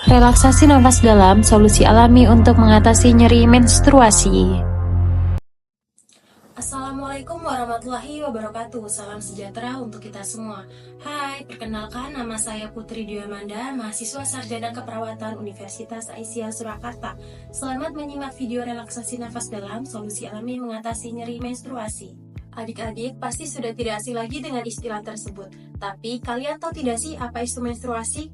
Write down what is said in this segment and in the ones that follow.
Relaksasi nafas dalam, solusi alami untuk mengatasi nyeri menstruasi. Assalamualaikum warahmatullahi wabarakatuh. Salam sejahtera untuk kita semua. Hai, perkenalkan nama saya Putri Diamanda, mahasiswa Sarjana Keperawatan Universitas Aisyah Surakarta. Selamat menyimak video relaksasi nafas dalam, solusi alami mengatasi nyeri menstruasi. Adik-adik pasti sudah tidak asing lagi dengan istilah tersebut. Tapi kalian tahu tidak sih apa itu menstruasi?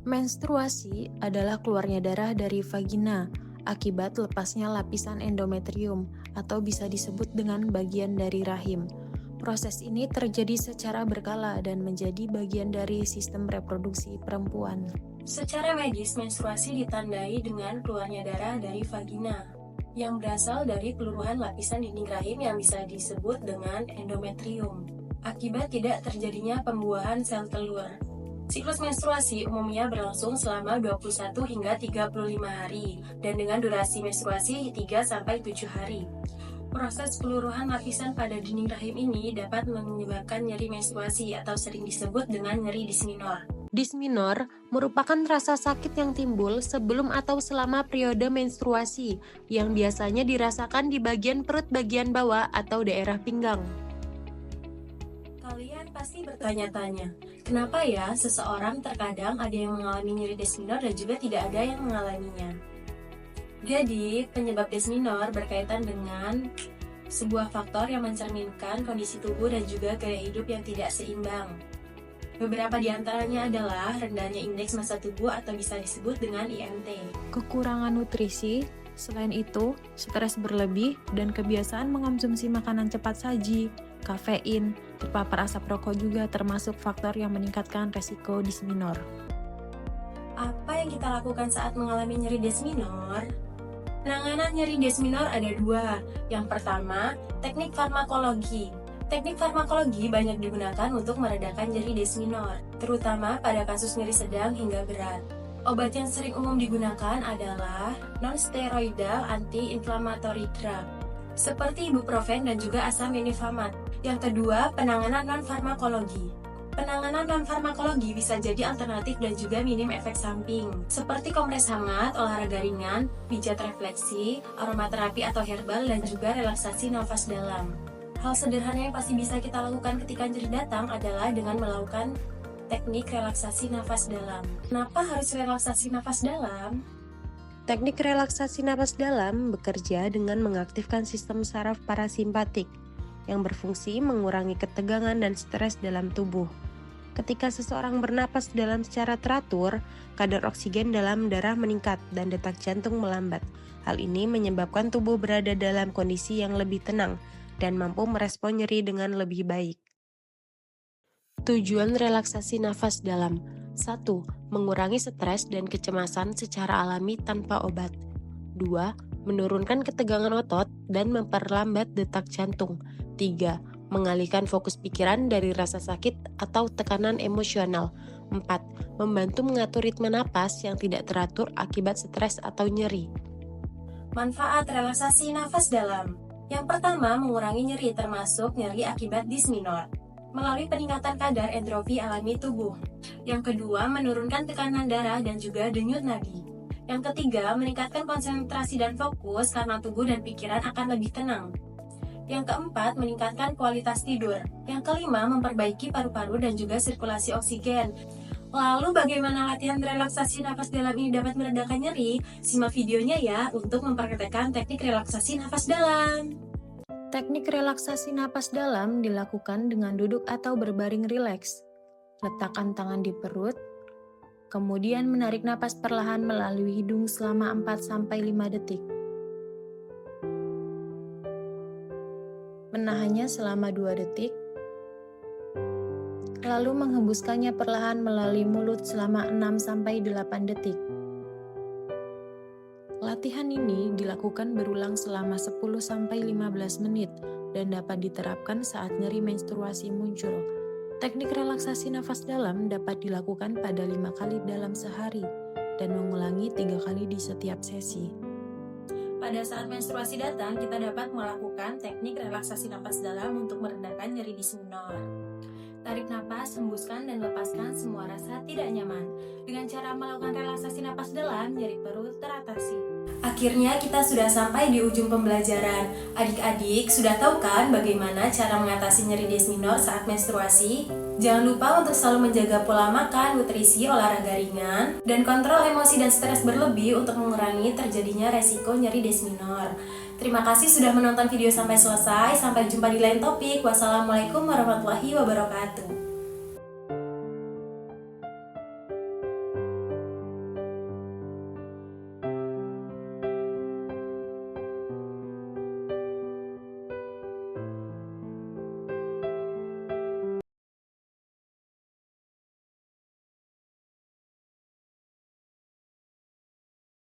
Menstruasi adalah keluarnya darah dari vagina akibat lepasnya lapisan endometrium atau bisa disebut dengan bagian dari rahim. Proses ini terjadi secara berkala dan menjadi bagian dari sistem reproduksi perempuan. Secara medis, menstruasi ditandai dengan keluarnya darah dari vagina yang berasal dari peluruhan lapisan dinding rahim yang bisa disebut dengan endometrium akibat tidak terjadinya pembuahan sel telur. Siklus menstruasi umumnya berlangsung selama 21 hingga 35 hari dan dengan durasi menstruasi 3-7 hari. Proses peluruhan lapisan pada dinding rahim ini dapat menyebabkan nyeri menstruasi atau sering disebut dengan nyeri dismenor. Dismenor merupakan rasa sakit yang timbul sebelum atau selama periode menstruasi yang biasanya dirasakan di bagian perut bagian bawah atau daerah pinggang. Kalian pasti bertanya-tanya, kenapa ya seseorang terkadang ada yang mengalami nyeri dismenor dan juga tidak ada yang mengalaminya? Jadi, penyebab dismenor berkaitan dengan sebuah faktor yang mencerminkan kondisi tubuh dan juga gaya hidup yang tidak seimbang. Beberapa di antaranya adalah rendahnya indeks massa tubuh atau bisa disebut dengan IMT. Kekurangan nutrisi, selain itu, stres berlebih dan kebiasaan mengonsumsi makanan cepat saji, kafein, terpapar asap rokok juga termasuk faktor yang meningkatkan resiko dismenor. Apa yang kita lakukan saat mengalami nyeri dismenor? Penanganan nyeri dismenor ada dua. Yang pertama, teknik farmakologi. Teknik farmakologi banyak digunakan untuk meredakan nyeri dismenor, terutama pada kasus nyeri sedang hingga berat. Obat yang sering umum digunakan adalah non-steroidal anti-inflammatory drug, seperti ibuprofen dan juga asam nifamate. Yang kedua, penanganan non-farmakologi. Penanganan non-farmakologi bisa jadi alternatif dan juga minim efek samping, seperti kompres hangat, olahraga ringan, pijat refleksi, aromaterapi atau herbal, dan juga relaksasi nafas dalam. Hal sederhana yang pasti bisa kita lakukan ketika nyeri datang adalah dengan melakukan teknik relaksasi nafas dalam. Kenapa harus relaksasi nafas dalam? Teknik relaksasi napas dalam bekerja dengan mengaktifkan sistem saraf parasimpatik yang berfungsi mengurangi ketegangan dan stres dalam tubuh. Ketika seseorang bernapas dalam secara teratur, kadar oksigen dalam darah meningkat dan detak jantung melambat. Hal ini menyebabkan tubuh berada dalam kondisi yang lebih tenang dan mampu merespon nyeri dengan lebih baik. Tujuan relaksasi nafas dalam: 1. Mengurangi stres dan kecemasan secara alami tanpa obat. 2. Menurunkan ketegangan otot dan memperlambat detak jantung. 3. Mengalihkan fokus pikiran dari rasa sakit atau tekanan emosional. 4. Membantu mengatur ritme napas yang tidak teratur akibat stres atau nyeri. Manfaat relaksasi nafas dalam. Yang pertama, mengurangi nyeri termasuk nyeri akibat dismenor melalui peningkatan kadar entropi alami tubuh. Yang kedua, menurunkan tekanan darah dan juga denyut nadi. Yang ketiga, meningkatkan konsentrasi dan fokus karena tubuh dan pikiran akan lebih tenang. Yang keempat, meningkatkan kualitas tidur. Yang kelima, memperbaiki paru-paru dan juga sirkulasi oksigen. Lalu bagaimana latihan relaksasi nafas dalam ini dapat meredakan nyeri? Simak videonya ya untuk mempraktekkan teknik relaksasi nafas dalam. Teknik relaksasi napas dalam dilakukan dengan duduk atau berbaring rileks. Letakkan tangan di perut, kemudian menarik napas perlahan melalui hidung selama 4-5 detik. Menahannya selama 2 detik, lalu menghembuskannya perlahan melalui mulut selama 6-8 detik. Latihan ini dilakukan berulang selama 10-15 menit dan dapat diterapkan saat nyeri menstruasi muncul. Teknik relaksasi nafas dalam dapat dilakukan pada 5 kali dalam sehari dan mengulangi 3 kali di setiap sesi. Pada saat menstruasi datang, kita dapat melakukan teknik relaksasi nafas dalam untuk meredakan nyeri dismenor. Tarik napas, hembuskan dan lepaskan semua rasa tidak nyaman. Dengan cara melakukan relaksasi napas dalam, nyeri perut teratasi. Akhirnya kita sudah sampai di ujung pembelajaran. Adik-adik sudah tahu kan bagaimana cara mengatasi nyeri dies minor saat menstruasi? Jangan lupa untuk selalu menjaga pola makan, nutrisi, olahraga ringan, dan kontrol emosi dan stres berlebih untuk mengurangi terjadinya resiko nyeri dies minor. Terima kasih sudah menonton video sampai selesai. Sampai jumpa di lain topik. Wassalamualaikum warahmatullahi wabarakatuh.